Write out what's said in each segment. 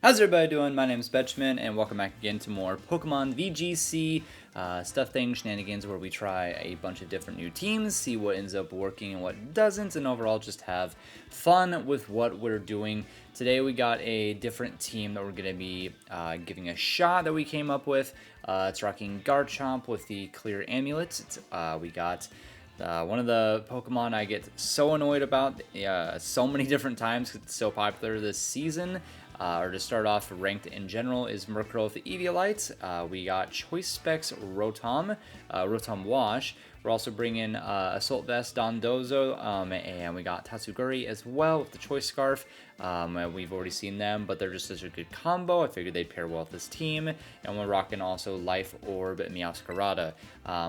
How's everybody doing? My name is Betchman, and welcome back again to more Pokemon VGC stuff thing shenanigans, where we try a bunch of different new teams, see what ends up working and what doesn't, and overall just have fun with what we're doing. Today we got a different team that we're going to be giving a shot that we came up with. It's rocking Garchomp with the Clear Amulet. We got one of the Pokemon I get so annoyed about so many different times because it's so popular this season. Or to start off, ranked in general, is Murkrow with the Eviolite. We got Choice Specs Rotom, Rotom Wash. We're also bringing Assault Vest Dondozo, and we got Tatsuguri as well with the Choice Scarf. We've already seen them, but they're just such a good combo. I figured they'd pair well with this team. And we're rocking also Life Orb Meowscarada.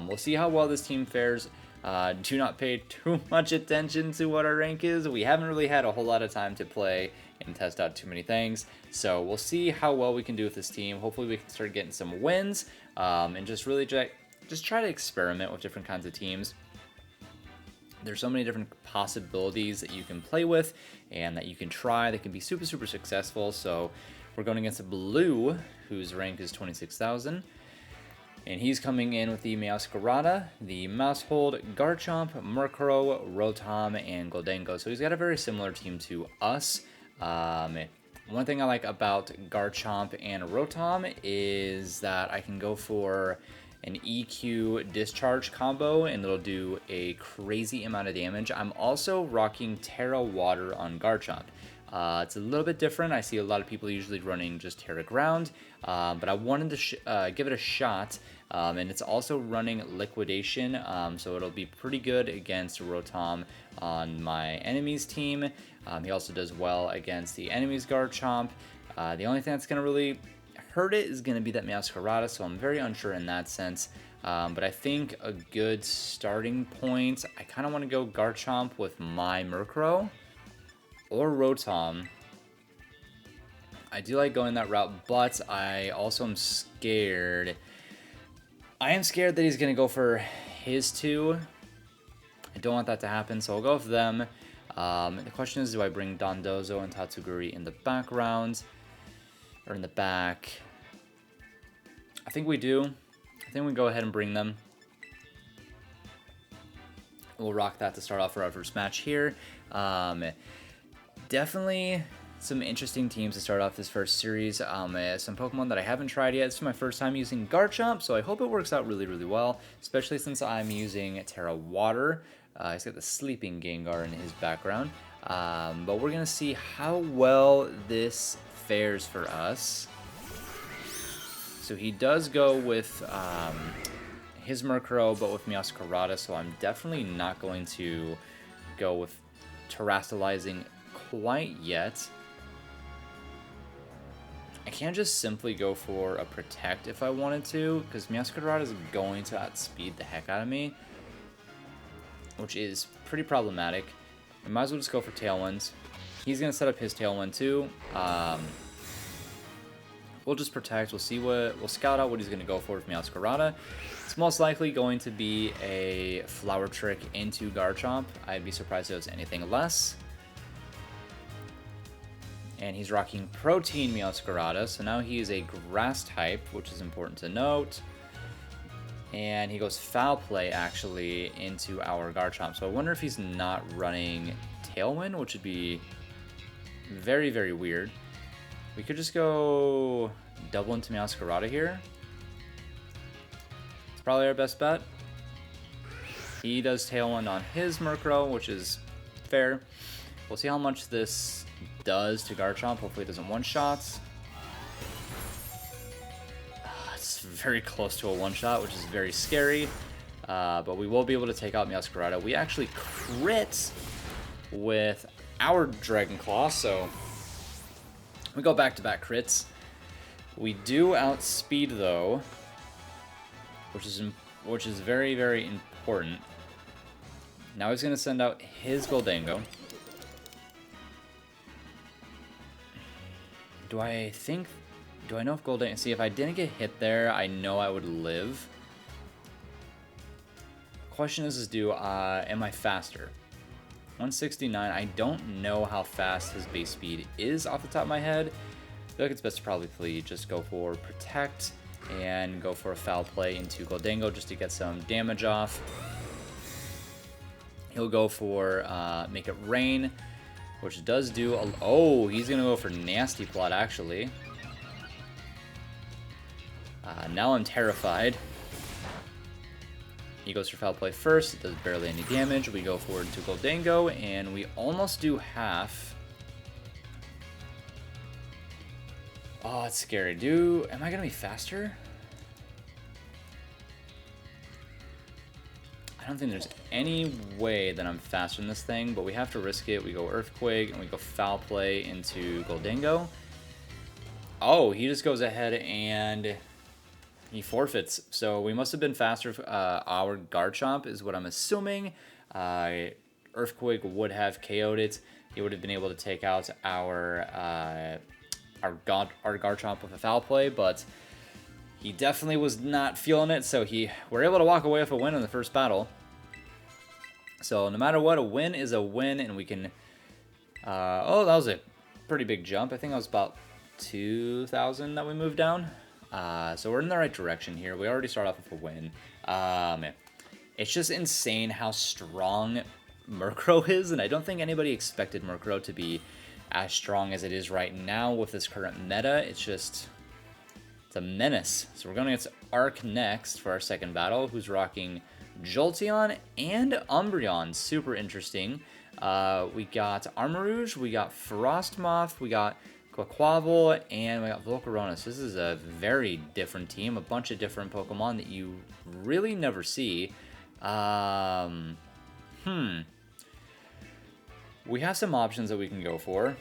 We'll see how well this team fares. Do not pay too much attention to what our rank is. We haven't really had a whole lot of time to play and test out too many things. So we'll see how well we can do with this team. Hopefully we can start getting some wins and just really just try to experiment with different kinds of teams. There's so many different possibilities that you can play with and that you can try that can be super, super successful. So we're going against a Blue, whose rank is 26,000. And he's coming in with the Meowscarada, the Maushold, Garchomp, Murkrow, Rotom, and Gholdengo. So he's got a very similar team to us. One thing I like about Garchomp and Rotom is that I can go for an EQ discharge combo and it'll do a crazy amount of damage. I'm also rocking Terra Water on Garchomp. It's a little bit different. I see a lot of people usually running just Terra Ground, but I wanted to give it a shot. And it's also running Liquidation, so it'll be pretty good against Rotom on my enemy's team. He also does well against the enemy's Garchomp. The only thing that's going to really hurt it is going to be that Meowscarada, so I'm very unsure in that sense. But I think a good starting point, I kind of want to go Garchomp with my Murkrow or Rotom. I do like going that route, but I also am scared. I am scared that he's going to go for his two. I don't want that to happen, so I'll go with them. The question is, do I bring Dondozo and Tatsuguri in the background? Or in the back? I think we do. I think we go ahead and bring them. We'll rock that to start off our first match here. Definitely some interesting teams to start off this first series. Some Pokemon that I haven't tried yet. This is my first time using Garchomp, so I hope it works out really, really well, especially since I'm using Terra Water. He's got the Sleeping Gengar in his background. But we're going to see how well this fares for us. So he does go with his Murkrow, but with Meowscarada, so I'm definitely not going to go with Terastallizing quite yet. I can't just simply go for a Protect if I wanted to, because Meowscarada is going to outspeed the heck out of me, which is pretty problematic. I might as well just go for Tailwinds. He's going to set up his Tailwind too. We'll just Protect. We'll scout out what he's going to go for with Meowscarada. It's most likely going to be a Flower Trick into Garchomp. I'd be surprised if it was anything less. And he's rocking Protein Meowscarada, so now he is a Grass type, which is important to note. And he goes Foul Play, actually, into our Garchomp. So I wonder if he's not running Tailwind, which would be very, very weird. We could just go double into Meowscarada here. It's probably our best bet. He does Tailwind on his Murkrow, which is fair. We'll see how much this does to Garchomp. Hopefully it doesn't one-shot. It's very close to a one-shot, which is very scary. But we will be able to take out Meowscarada. We actually crit with our Dragon Claw, so we go back-to-back crits. We do outspeed, though, which is very, very important. Now he's going to send out his Gholdengo. Do I know if Gholdengo... See, if I didn't get hit there, I know I would live. Question is am I faster? 169. I don't know how fast his base speed is off the top of my head. feel like it's best to probably just go for Protect and go for a Foul Play into Goldango just to get some damage off. He'll go for Make It Rain, which does do a... Oh, he's going to go for Nasty Plot, actually. Now I'm terrified. He goes for Foul Play first. It does barely any damage. We go forward to Goldango, and we almost do half. Oh, it's scary. Am I going to be faster? I don't think there's any way that I'm faster than this thing, but we have to risk it. We go Earthquake, and we go Foul Play into Goldango. Oh, he just goes ahead and he forfeits. So we must have been faster. Our Garchomp is what I'm assuming. Earthquake would have KO'd it. He would have been able to take out our Garchomp with a Foul Play, but he definitely was not feeling it, so we're able to walk away with a win in the first battle. So no matter what, a win is a win, and we can... oh, that was a pretty big jump. I think that was about 2,000 that we moved down. So we're in the right direction here. We already start off with a win. It's just insane how strong Murkrow is, and I don't think anybody expected Murkrow to be as strong as it is right now with this current meta. It's a menace. So we're going against Arc next for our second battle, who's rocking Jolteon and Umbreon. Super interesting. We got Armarouge, we got Frostmoth, we got Quaquaval, and we got Volcarona. So this is a very different team. A bunch of different Pokemon that you really never see. We have some options that we can go for.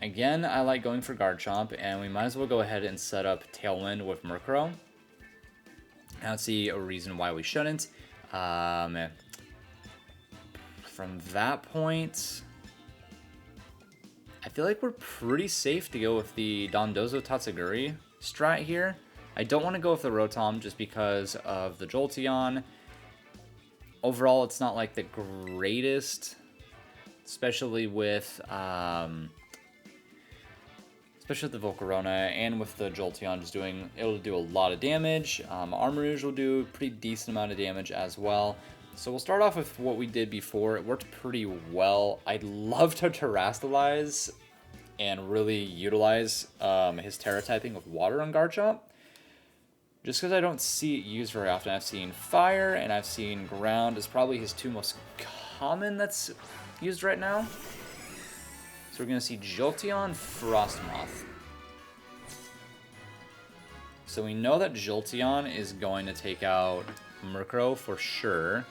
Again, I like going for Garchomp, and we might as well go ahead and set up Tailwind with Murkrow. I don't see a reason why we shouldn't. From that point, I feel like we're pretty safe to go with the Dondozo Tatsugiri strat here. I don't want to go with the Rotom just because of the Jolteon. Overall, it's not like the greatest, especially with the Volcarona and with the Jolteon just it'll do a lot of damage. Armarouge will do a pretty decent amount of damage as well. So we'll start off with what we did before. It worked pretty well. I'd love to Terrastalize and really utilize his Terra typing with Water on Garchomp. Just because I don't see it used very often. I've seen Fire and I've seen Ground is probably his two most common that's used right now. So we're going to see Jolteon, Frostmoth. So we know that Jolteon is going to take out Murkrow for sure.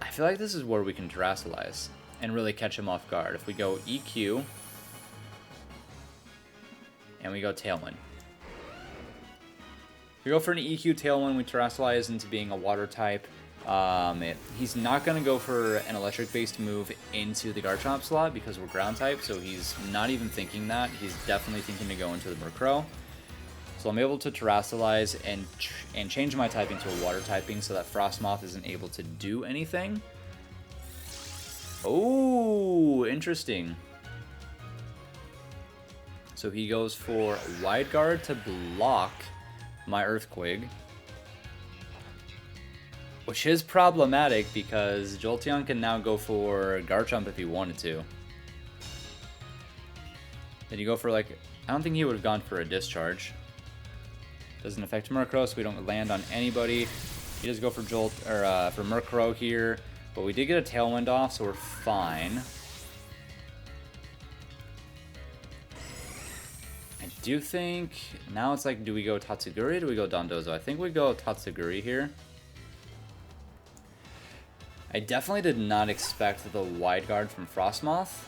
I feel like this is where we can Terrastalize and really catch him off guard. If we go EQ and we go Tailwind. If we go for an EQ Tailwind, we Terrastalize into being a water type. He's not going to go for an electric-based move into the Garchomp slot because we're ground type, so he's not even thinking that. He's definitely thinking to go into the Murkrow. So I'm able to Terrastalize and change my typing to a water typing so that Frostmoth isn't able to do anything. Oh, interesting. So he goes for Wide Guard to block my Earthquake, which is problematic because Jolteon can now go for Garchomp if he wanted to. Then you go for I don't think he would have gone for a Discharge. Doesn't affect Murkrow, so we don't land on anybody. He does go for for Murkrow here, but we did get a Tailwind off, so we're fine. I do think now it's do we go Tatsugiri or do we go Dondozo? I think we go Tatsugiri here. I definitely did not expect the Wide Guard from Frostmoth.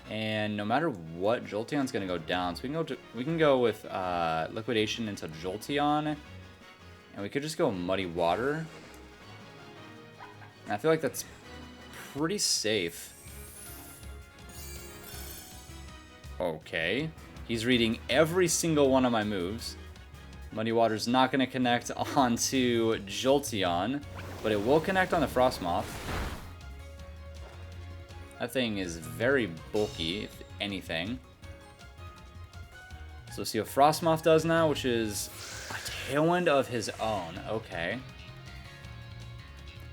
And no matter what, Jolteon's going to go down. So we can go with Liquidation into Jolteon. And we could just go Muddy Water. And I feel like that's pretty safe. Okay. He's reading every single one of my moves. Muddy Water's not going to connect onto Jolteon, but it will connect on the Frostmoth. That thing is very bulky, if anything. So let's see what Frostmoth does now, which is a Tailwind of his own. Okay.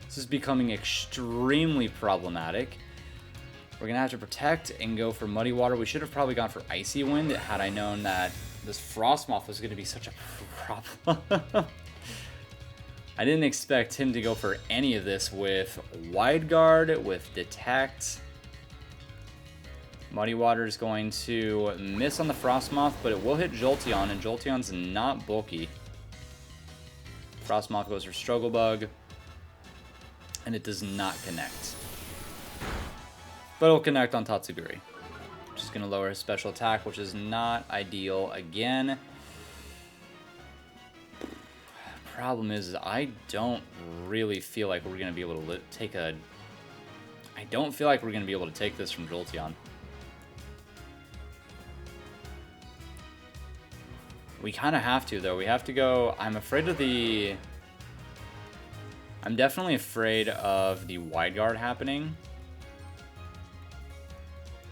This is becoming extremely problematic. We're going to have to protect and go for Muddy Water. We should have probably gone for Icy Wind had I known that this Frostmoth was going to be such a problem. I didn't expect him to go for any of this with Wide Guard, with Detect. Muddy Water is going to miss on the Frostmoth, but it will hit Jolteon, and Jolteon's not bulky. Frostmoth goes for Struggle Bug, and it does not connect. But it'll connect on Tatsugiri, which is going to lower his special attack, which is not ideal again. Problem is I don't really feel like we're going to be able to take a... I don't feel like we're going to be able to take this from Jolteon. We kind of have to, though. We have to go... I'm afraid of the... I'm definitely afraid of the Wide Guard happening.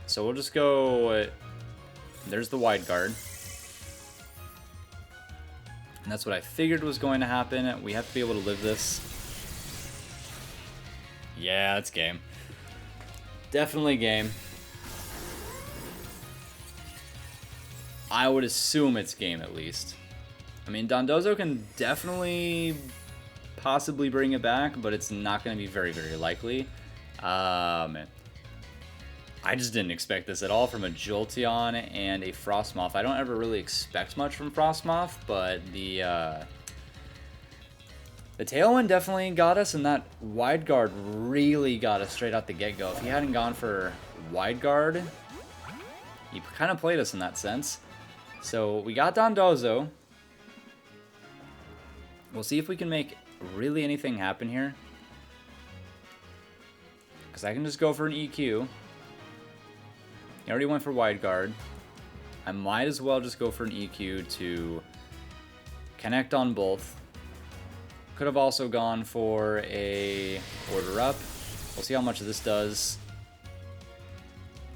So we'll just go... There's the Wide Guard. And that's what I figured was going to happen. We have to be able to live this. Yeah, it's game. Definitely game. I would assume it's game at least. I mean, Dondozo can definitely possibly bring it back, but it's not going to be very, very likely. I just didn't expect this at all from a Jolteon and a Frostmoth. I don't ever really expect much from Frostmoth, but the Tailwind definitely got us, and that Wide Guard really got us straight out the get-go. If he hadn't gone for Wide Guard, he kind of played us in that sense. So we got Dondozo. We'll see if we can make really anything happen here. Because I can just go for an EQ. He already went for Wide Guard. I might as well just go for an EQ to connect on both. Could have also gone for a Order Up. We'll see how much of this does.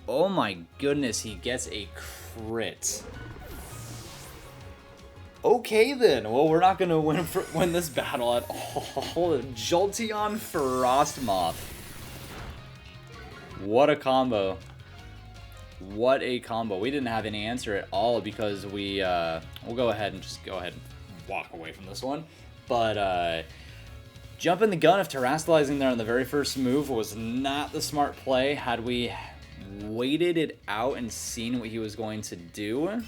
Oh my goodness, he gets a crit. Okay then, well we're not going to win this battle at all. Jolteon Frostmoth. What a combo. What a combo. We didn't have any answer at all because we'll go ahead and just go ahead and walk away from this one. But jumping the gun of terastallizing there on the very first move was not the smart play. Had we waited it out and seen what he was going to do,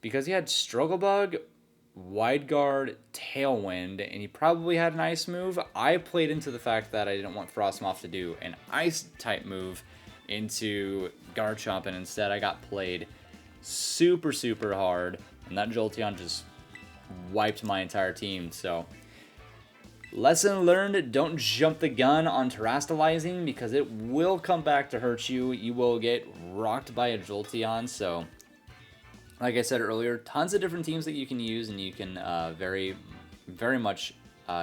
because he had Struggle Bug, Wide Guard, Tailwind, and he probably had an Ice move, I played into the fact that I didn't want Frostmoth to do an Ice type move into Garchomp, and instead I got played super, super hard, and that Jolteon just wiped my entire team. So, lesson learned, don't jump the gun on terastallizing because it will come back to hurt you. You will get rocked by a Jolteon. So, like I said earlier, tons of different teams that you can use, and you can very, very much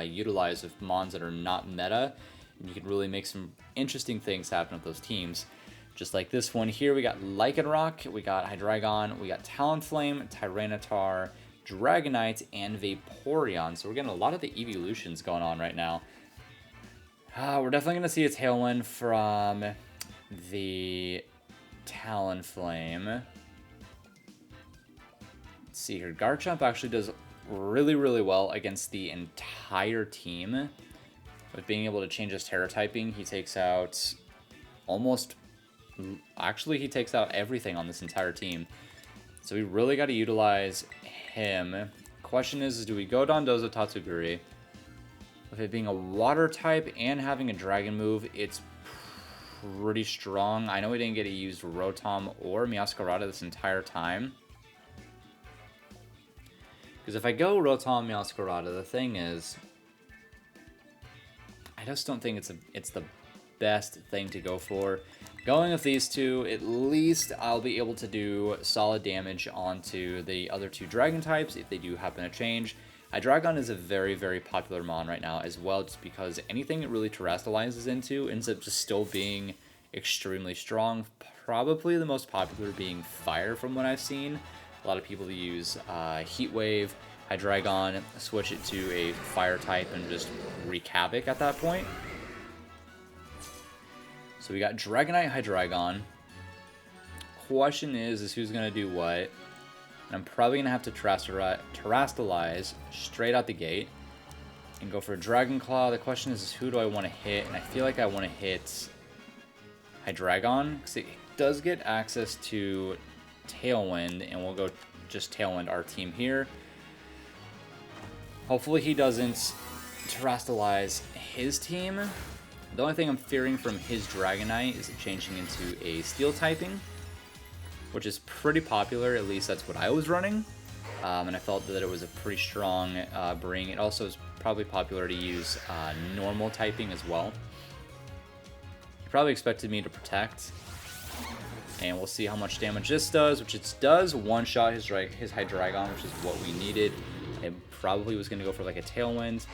utilize with mons that are not meta. And you can really make some interesting things happen with those teams. Just like this one here, we got Lycanroc, we got Hydreigon, we got Talonflame, Tyranitar, Dragonite, and Vaporeon. So we're getting a lot of the evolutions going on right now. We're definitely going to see a Tailwind from the Talonflame. Let's see here. Garchomp actually does really, really well against the entire team. With being able to change his Terra typing, he takes out almost... Actually, he takes out everything on this entire team. So we really got to utilize him. Question is do we go Dondozo Tatsugiri? With it being a water type and having a dragon move, it's pretty strong. I know we didn't get to use Rotom or Meowscarada this entire time. Because if I go Rotom Meowscarada, the thing is, I just don't think it's the best thing to go for. Going with these two, at least I'll be able to do solid damage onto the other two dragon types if they do happen to change. Hydreigon is a very, very popular mon right now as well, just because anything it really terastallizes into ends up just still being extremely strong. Probably the most popular being Fire from what I've seen. A lot of people use Heat Wave, Hydreigon, switch it to a Fire type, and just wreak havoc at that point. So we got Dragonite, Hydreigon. Question is who's going to do what? And I'm probably going to have to Terrastalize straight out the gate and go for a Dragon Claw. The question is who do I want to hit? And I feel like I want to hit Hydreigon, because it does get access to Tailwind, and we'll go just Tailwind our team here. Hopefully he doesn't Terrastalize his team. The only thing I'm fearing from his Dragonite is it changing into a Steel typing, which is pretty popular, at least that's what I was running. And I felt that it was a pretty strong bring. It also is probably popular to use normal typing as well. He probably expected me to protect. And we'll see how much damage this does, which it does one-shot his Hydreigon, which is what we needed. It probably was going to go for like a Tailwind.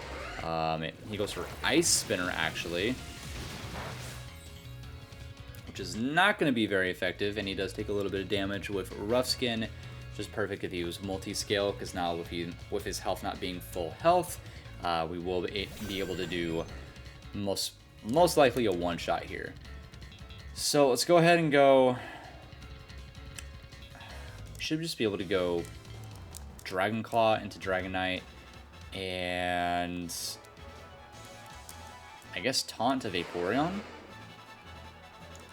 He goes for Ice Spinner, actually, which is not going to be very effective, and he does take a little bit of damage with Rough Skin, which is perfect if he was multi-scale, because now with his health not being full health, we will be able to do most likely a one-shot here. So let's go ahead and go. Should just be able to go Dragon Claw into Dragonite, and I guess Taunt to Vaporeon.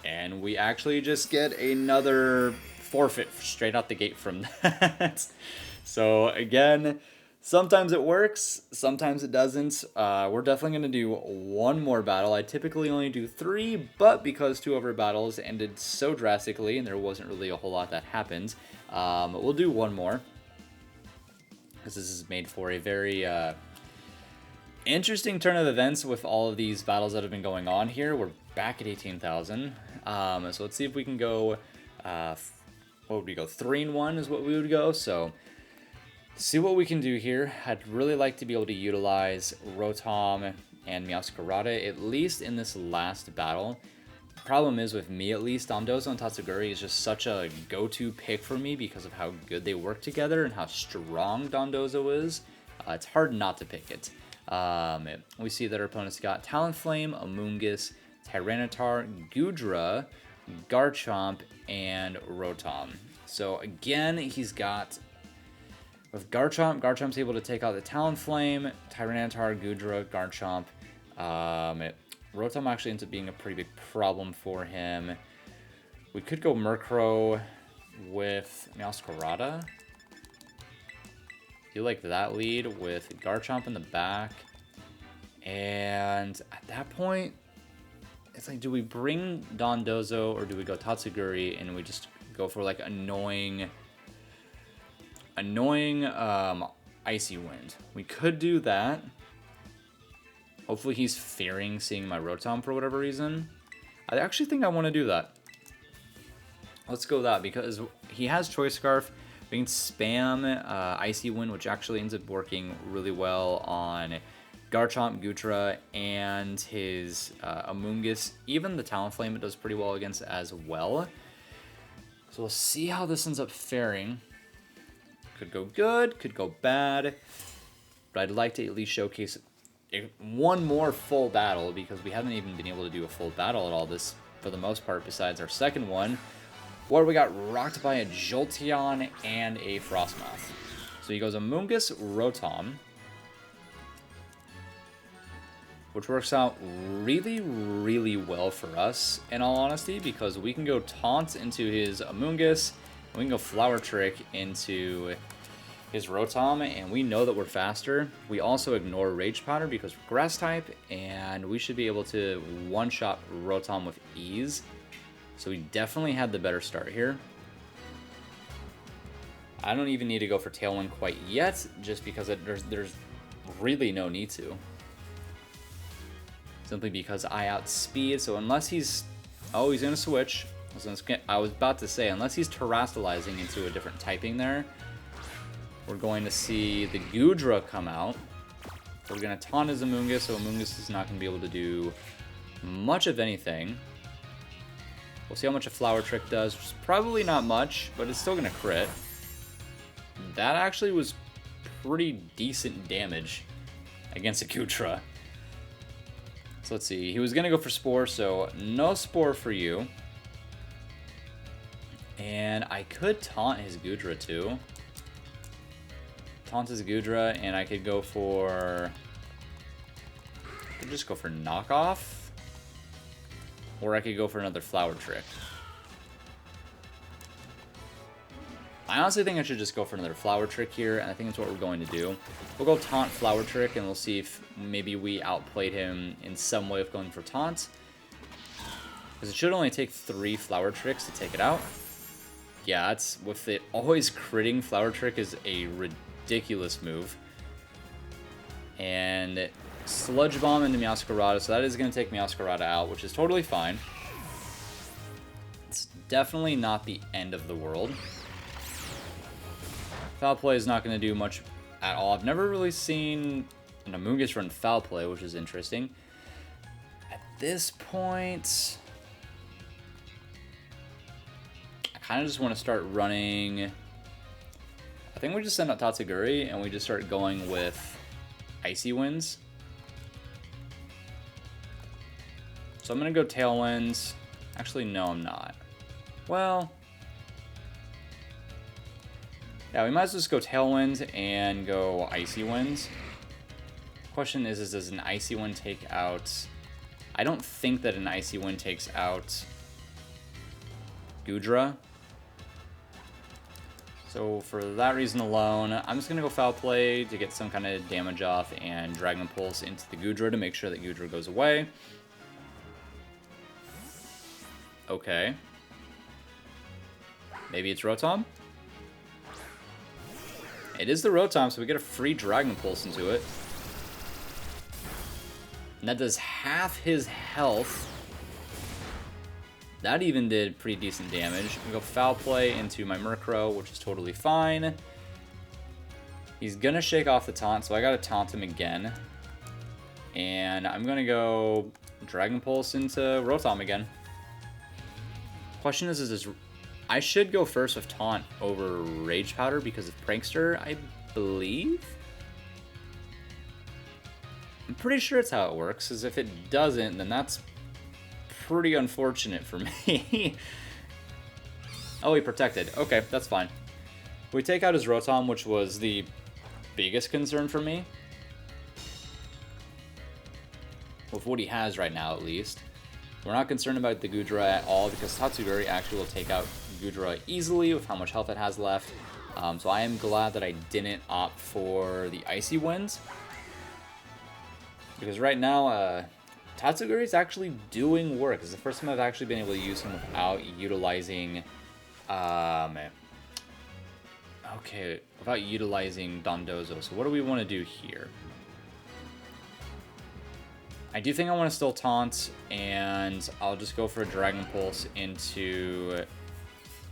And we actually just get another forfeit straight out the gate from that. So again, sometimes it works, sometimes it doesn't. We're definitely going to do one more battle. I typically only do 3, but because 2 of our battles ended so drastically and there wasn't really a whole lot that happened, we'll do one more, because this is made for a very interesting turn of events with all of these battles that have been going on here. We're back at 18,000. So let's see if we can go, what would we go? 3-1 is what we would go. So see what we can do here. I'd really like to be able to utilize Rotom and Meowscarada, at least in this last battle. Problem is, with me at least, Dondozo and Tatsuguri is just such a go-to pick for me because of how good they work together and how strong Dondozo is. It's hard not to pick it. We see that our opponent's got Talonflame, Amoonguss, Tyranitar, Goodra, Garchomp, and Rotom. So again, he's got, with Garchomp's able to take out the Talonflame, Tyranitar, Goodra, Garchomp. Rotom actually ends up being a pretty big problem for him. We could go Murkrow with Meowscarada. You like that lead with Garchomp in the back. And at that point, it's like, do we bring Dondozo or do we go Tatsuguri and we just go for like annoying Icy Wind? We could do that. Hopefully he's fearing seeing my Rotom for whatever reason. I actually think I want to do that. Let's go that, because he has Choice Scarf. We can spam Icy Wind, which actually ends up working really well on Garchomp, Goodra, and his Amoonguss. Even the Talonflame it does pretty well against as well. So we'll see how this ends up faring. Could go good, could go bad. But I'd like to at least showcase one more full battle, because we haven't even been able to do a full battle at all this for the most part, besides our second one, where we got rocked by a Jolteon and a Frostmoth. So he goes Amoonguss, Rotom, which works out really, really well for us, in all honesty, because we can go Taunt into his Amoonguss, and we can go Flower Trick into his Rotom, and we know that we're faster. We also ignore Rage Powder because we're Grass type, and we should be able to one-shot Rotom with ease. So we definitely had the better start here. I don't even need to go for Tailwind quite yet, just because there's really no need to. Simply because I outspeed, so unless he's... Oh, he's going to switch. I was about to say, unless he's Terrastalizing into a different typing there, we're going to see the Goodra come out. We're going to taunt his Amoonguss, so Amoonguss is not going to be able to do much of anything. We'll see how much a Flower Trick does, which is probably not much, but it's still going to crit. That actually was pretty decent damage against a Goodra. So let's see. He was going to go for Spore, so no Spore for you. And I could taunt his Goodra too. Taunt his Goodra, and I could go for... I could just go for Knockoff. Or I could go for another Flower Trick. I honestly think I should just go for another Flower Trick here, and I think that's what we're going to do. We'll go Taunt Flower Trick, and we'll see if maybe we outplayed him in some way of going for Taunt. Because it should only take 3 Flower Tricks to take it out. Yeah, that's with it always critting. Flower Trick is a ridiculous move. And Sludge Bomb into Meowscarada, so that is going to take Meowscarada out, which is totally fine. It's definitely not the end of the world. Foul Play is not going to do much at all. I've never really seen an Amoonguss run Foul Play, which is interesting. At this point, I kind of just want to start running... I think we just send out Tatsuguri, and we just start going with Icy Winds. So I'm going to go Tailwinds. Actually, no, I'm not. Well... yeah, we might as well just go Tailwind and go Icy Winds. Question is does an Icy Wind take out... I don't think that an Icy Wind takes out Goodra. So for that reason alone, I'm just going to go Foul Play to get some kind of damage off and Dragon Pulse into the Goodra to make sure that Goodra goes away. Okay. Maybe it's Rotom? It is the Rotom, so we get a free Dragon Pulse into it. And that does half his health. That even did pretty decent damage. We go Foul Play into my Murkrow, which is totally fine. He's gonna shake off the taunt, so I gotta taunt him again. And I'm gonna go Dragon Pulse into Rotom again. Question is I should go first with Taunt over Rage Powder because of Prankster, I believe? I'm pretty sure it's how it works, because if it doesn't, then that's pretty unfortunate for me. Oh, he protected. Okay, that's fine. We take out his Rotom, which was the biggest concern for me. With what he has right now, at least. We're not concerned about the Goodra at all, because Tatsuguri actually will take out Goodra easily with how much health it has left. So I am glad that I didn't opt for the Icy Winds. Because right now, Tatsuguri is actually doing work. It's the first time I've actually been able to use him without utilizing... without utilizing Dondozo. So what do we want to do here? I do think I want to still taunt, and I'll just go for a Dragon Pulse into...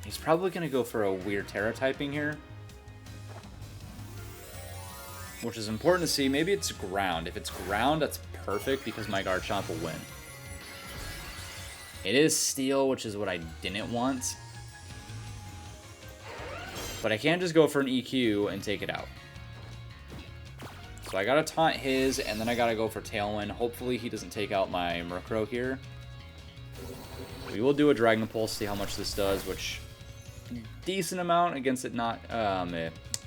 He's probably going to go for a weird Terra typing here. Which is important to see. Maybe it's Ground. If it's Ground, that's perfect because my Garchomp will win. It is Steel, which is what I didn't want. But I can't just go for an EQ and take it out. So I gotta taunt his, and then I gotta go for Tailwind. Hopefully he doesn't take out my Murkrow here. We will do a Dragon Pulse, see how much this does, which... decent amount against it not...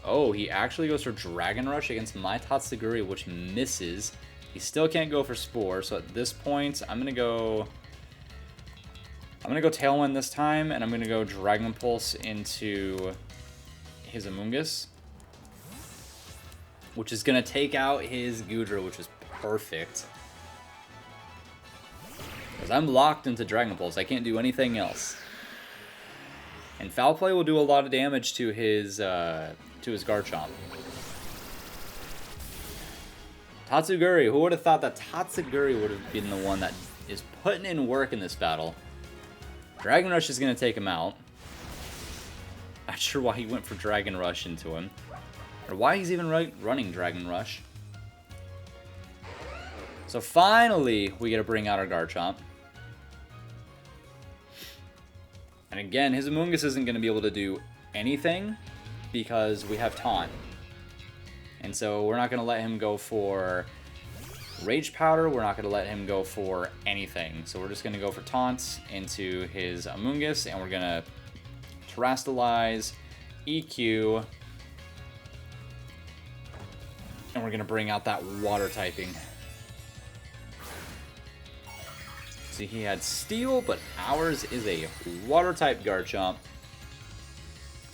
oh, he actually goes for Dragon Rush against my Tatsuguri, which misses. He still can't go for Spore, so at this point, I'm gonna go Tailwind this time, and I'm gonna go Dragon Pulse into his Amoonguss. Which is going to take out his Goodra, which is perfect. Because I'm locked into Dragon Pulse. I can't do anything else. And Foul Play will do a lot of damage to his Garchomp. Tatsuguri. Who would have thought that Tatsuguri would have been the one that is putting in work in this battle? Dragon Rush is going to take him out. Not sure why he went for Dragon Rush into him. Or why he's even running Dragon Rush. So finally, we get to bring out our Garchomp. And again, his Amoonguss isn't going to be able to do anything because we have Taunt. And so we're not going to let him go for Rage Powder. We're not going to let him go for anything. So we're just going to go for Taunts into his Amoonguss, and we're going to Terrastalize, EQ, and we're going to bring out that Water typing. See, he had Steel, but ours is a Water type Garchomp,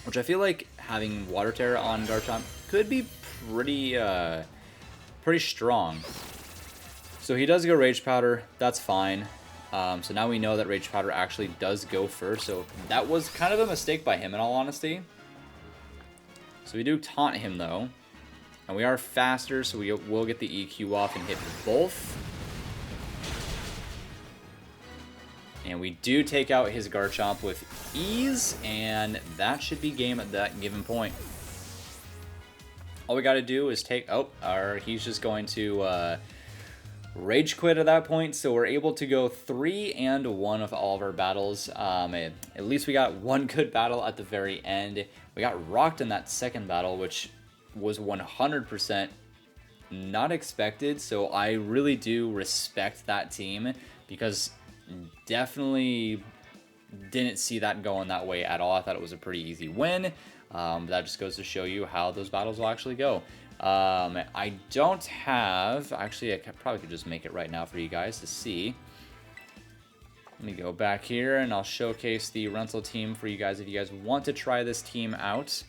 which I feel like having Water Terra on Garchomp could be pretty strong. So he does go Rage Powder. That's fine. So now we know that Rage Powder actually does go first. So that was kind of a mistake by him, in all honesty. So we do taunt him, though. And we are faster, so we will get the EQ off and hit both. And we do take out his Garchomp with ease, and that should be game at that given point. All we got to do is take... Oh, he's just going to Rage Quit at that point, so we're able to go 3-1 of all of our battles. At least we got one good battle at the very end. We got rocked in that second battle, which was 100% not expected, so I really do respect that team, because definitely didn't see that going that way at all. I thought it was a pretty easy win. That just goes to show you how those battles will actually go. I don't have... Actually, I probably could just make it right now for you guys to see. Let me go back here, and I'll showcase the rental team for you guys if you guys want to try this team out.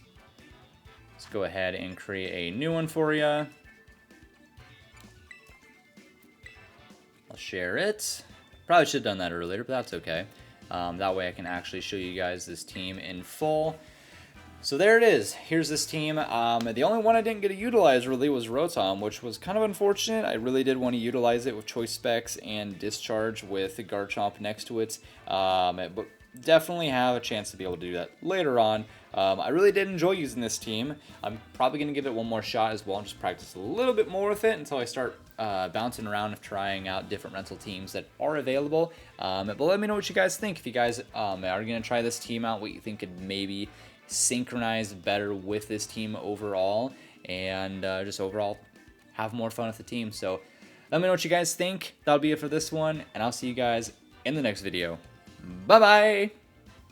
Let's go ahead and create a new one for you. I'll share it. Probably should have done that earlier, but that's okay. That way I can actually show you guys this team in full. So there it is. Here's this team. The only one I didn't get to utilize really was Rotom, which was kind of unfortunate. I really did want to utilize it with Choice Specs and Discharge with the Garchomp next to it. But definitely have a chance to be able to do that later on. I really did enjoy using this team. I'm probably going to give it one more shot as well and just practice a little bit more with it until I start bouncing around and trying out different rental teams that are available. But let me know what you guys think. If you guys are going to try this team out, what you think could maybe synchronize better with this team overall, and just overall have more fun with the team. So let me know what you guys think. That'll be it for this one, and I'll see you guys in the next video. Bye-bye!